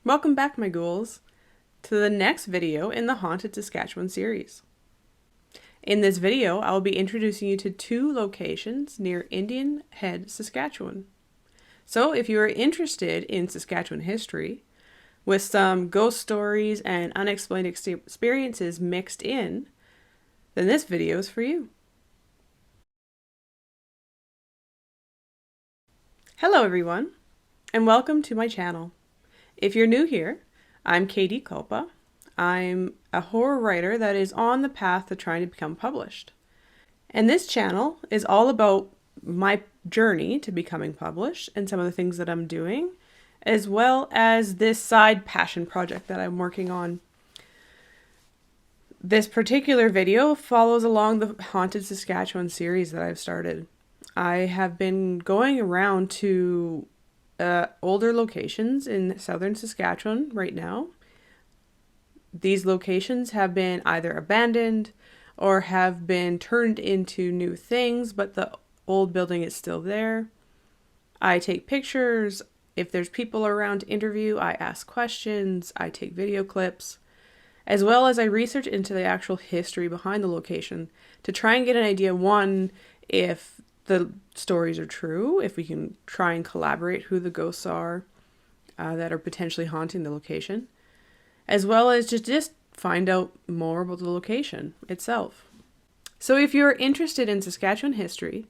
Welcome back, my ghouls, to the next video in the Haunted Saskatchewan series. In this video, I will be introducing you to two locations near Indian Head, Saskatchewan. So if you are interested in Saskatchewan history, with some ghost stories and unexplained experiences mixed in, then this video is for you. Hello everyone, and welcome to my channel. If you're new here, I'm Katie Culpa. I'm a horror writer that is on the path to trying to become published. And this channel is all about my journey to becoming published and some of the things that I'm doing, as well as this side passion project that I'm working on. This particular video follows along the Haunted Saskatchewan series that I've started. I have been going around to older locations in southern Saskatchewan right now. These locations have been either abandoned or have been turned into new things, but the old building is still there. I take pictures. If there's people around to interview, I ask questions. I take video clips, as well as I research into the actual history behind the location to try and get an idea, one, if the stories are true, if we can try and collaborate who the ghosts are that are potentially haunting the location, as well as just find out more about the location itself. So if you're interested in Saskatchewan history,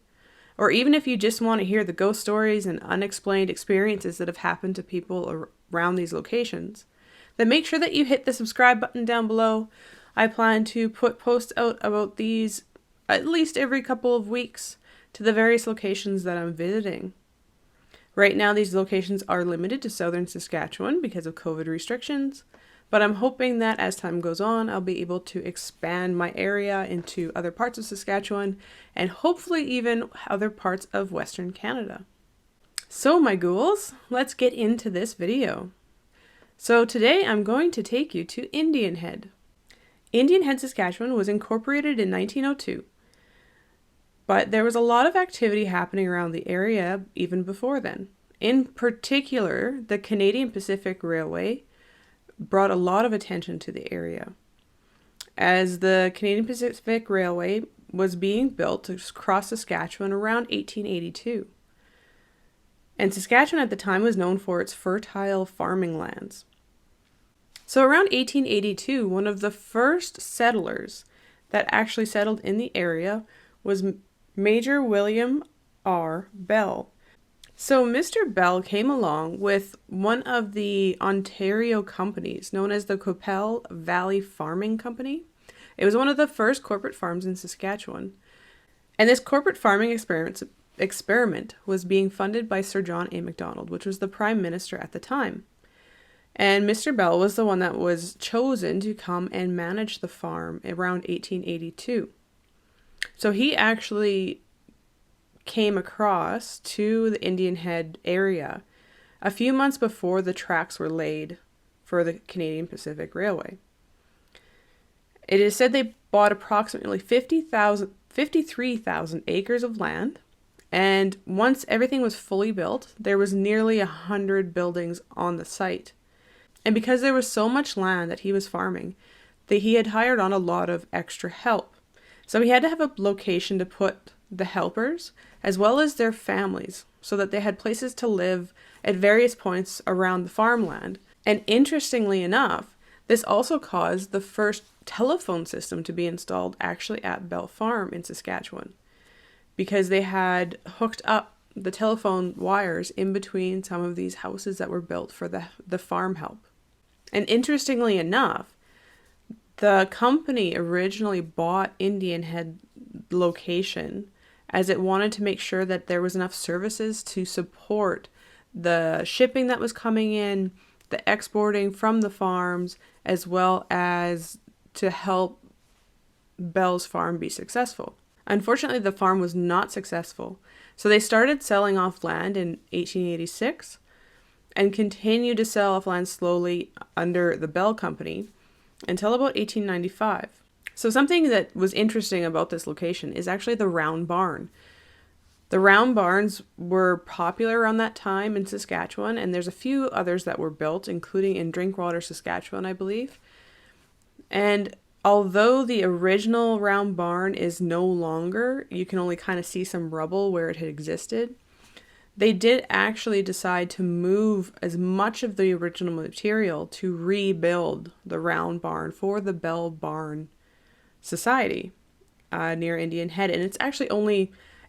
or even if you just want to hear the ghost stories and unexplained experiences that have happened to people around these locations, then make sure that you hit the subscribe button down below. I plan to put posts out about these at least every couple of weeks to the various locations that I'm visiting. Right now, these locations are limited to southern Saskatchewan because of COVID restrictions, but I'm hoping that as time goes on, I'll be able to expand my area into other parts of Saskatchewan and hopefully even other parts of Western Canada. So my ghouls, let's get into this video. So today I'm going to take you to Indian Head. Indian Head, Saskatchewan was incorporated in 1902. But there was a lot of activity happening around the area even before then. In particular, the Canadian Pacific Railway brought a lot of attention to the area, as the Canadian Pacific Railway was being built to cross Saskatchewan around 1882. And Saskatchewan at the time was known for its fertile farming lands. So around 1882, one of the first settlers that actually settled in the area was Major William R. Bell. So Mr. Bell came along with one of the Ontario companies known as the Qu'Appelle Valley Farming Company. It was one of the first corporate farms in Saskatchewan. And this corporate farming experiment was being funded by Sir John A. Macdonald, which was the Prime Minister at the time. And Mr. Bell was the one that was chosen to come and manage the farm around 1882. So he actually came across to the Indian Head area a few months before the tracks were laid for the Canadian Pacific Railway. It is said they bought approximately 53,000 acres of land, and once everything was fully built, there was nearly 100 buildings on the site. And because there was so much land that he was farming, he had hired on a lot of extra help. So he had to have a location to put the helpers as well as their families so that they had places to live at various points around the farmland. And interestingly enough, this also caused the first telephone system to be installed actually at Bell Farm in Saskatchewan, because they had hooked up the telephone wires in between some of these houses that were built for the farm help. And interestingly enough, the company originally bought Indian Head location as it wanted to make sure that there was enough services to support the shipping that was coming in, the exporting from the farms, as well as to help Bell's farm be successful. Unfortunately, the farm was not successful, so they started selling off land in 1886 and continued to sell off land slowly under the Bell Company until about 1895. So something that was interesting about this location is actually the round barn. The round barns were popular around that time in Saskatchewan, and there's a few others that were built, including in Drinkwater, Saskatchewan, I believe. And although the original round barn is no longer, you can only kind of see some rubble where it had existed. They did actually decide to move as much of the original material to rebuild the round barn for the Bell Barn Society near Indian Head. And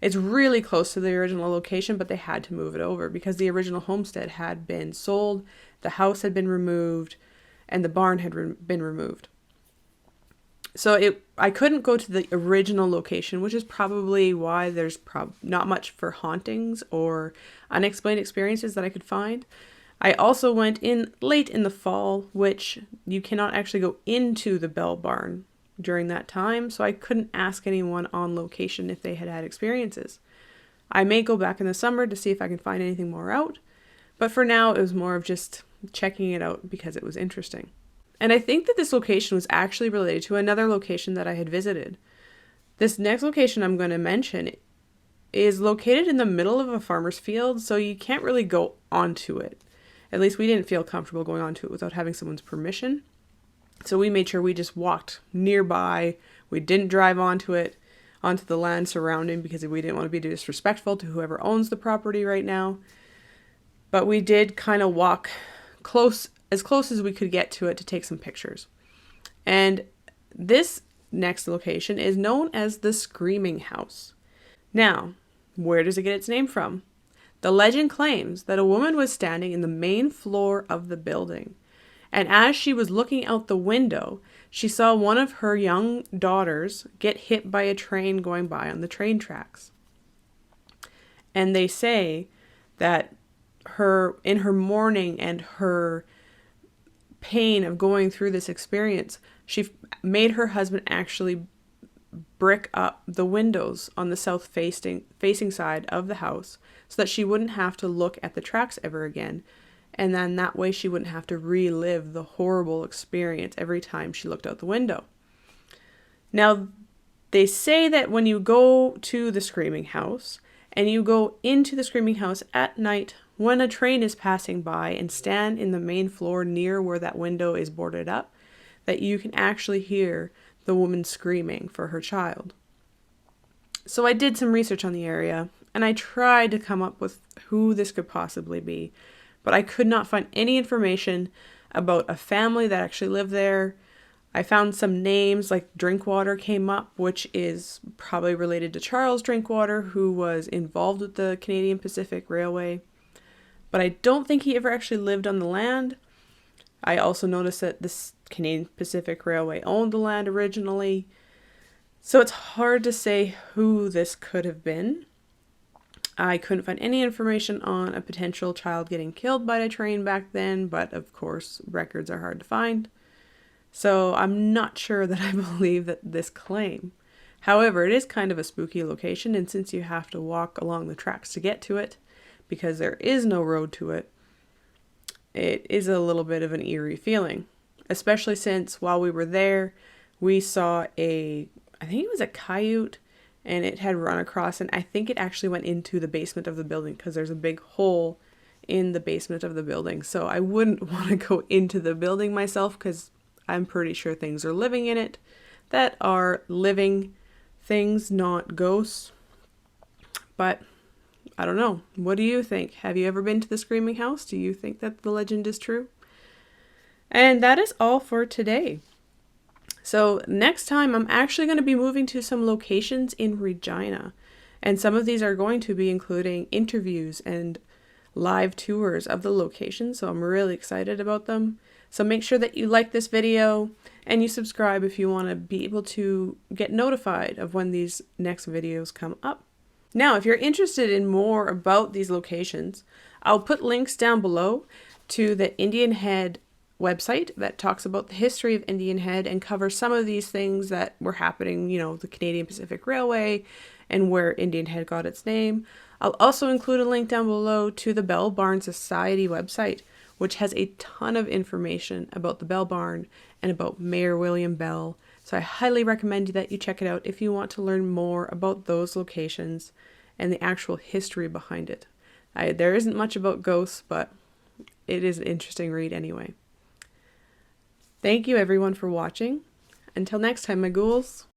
it's really close to the original location, but they had to move it over because the original homestead had been sold, the house had been removed, and the barn had been removed. So I couldn't go to the original location, which is probably why there's not much for hauntings or unexplained experiences that I could find. I also went in late in the fall, which you cannot actually go into the Bell Barn during that time, so I couldn't ask anyone on location if they had had experiences. I may go back in the summer to see if I can find anything more out, but for now it was more of just checking it out because it was interesting. And I think that this location was actually related to another location that I had visited. This next location I'm going to mention is located in the middle of a farmer's field, so you can't really go onto it. At least we didn't feel comfortable going onto it without having someone's permission. So we made sure we just walked nearby. We didn't drive onto the land surrounding, because we didn't want to be disrespectful to whoever owns the property right now. But we did kind of walk as close as we could get to it to take some pictures. And this next location is known as the Screaming House. Now, where does it get its name from? The legend claims that a woman was standing in the main floor of the building, and as she was looking out the window, she saw one of her young daughters get hit by a train going by on the train tracks. And they say that in her mourning and her pain of going through this experience, she made her husband actually brick up the windows on the south facing side of the house so that she wouldn't have to look at the tracks ever again. And then that way she wouldn't have to relive the horrible experience every time she looked out the window. Now, they say that when you go to the Screaming House and you go into the Screaming House at night when a train is passing by and stand in the main floor near where that window is boarded up, that you can actually hear the woman screaming for her child. So I did some research on the area and I tried to come up with who this could possibly be, but I could not find any information about a family that actually lived there. I found some names like Drinkwater came up, which is probably related to Charles Drinkwater, who was involved with the Canadian Pacific Railway. But I don't think he ever actually lived on the land. I also noticed that the Canadian Pacific Railway owned the land originally. So it's hard to say who this could have been. I couldn't find any information on a potential child getting killed by a train back then, but of course, records are hard to find. So I'm not sure that I believe that this claim. However, it is kind of a spooky location, and since you have to walk along the tracks to get to it, because there is no road to it, it is a little bit of an eerie feeling. Especially since while we were there, we saw I think it was a coyote, and it had run across, and I think it actually went into the basement of the building because there's a big hole in the basement of the building. So I wouldn't want to go into the building myself because I'm pretty sure things are living in it that are living things, not ghosts. But I don't know. What do you think? Have you ever been to the Screaming House? Do you think that the legend is true? And that is all for today. So next time I'm actually going to be moving to some locations in Regina. And some of these are going to be including interviews and live tours of the location. So I'm really excited about them. So make sure that you like this video and you subscribe if you want to be able to get notified of when these next videos come up. Now, if you're interested in more about these locations, I'll put links down below to the Indian Head website that talks about the history of Indian Head and covers some of these things that were happening, the Canadian Pacific Railway and where Indian Head got its name. I'll also include a link down below to the Bell Barn Society website, which has a ton of information about the Bell Barn and about Mayor William Bell. So I highly recommend that you check it out if you want to learn more about those locations and the actual history behind it. There isn't much about ghosts, but it is an interesting read anyway. Thank you everyone for watching. Until next time, my ghouls.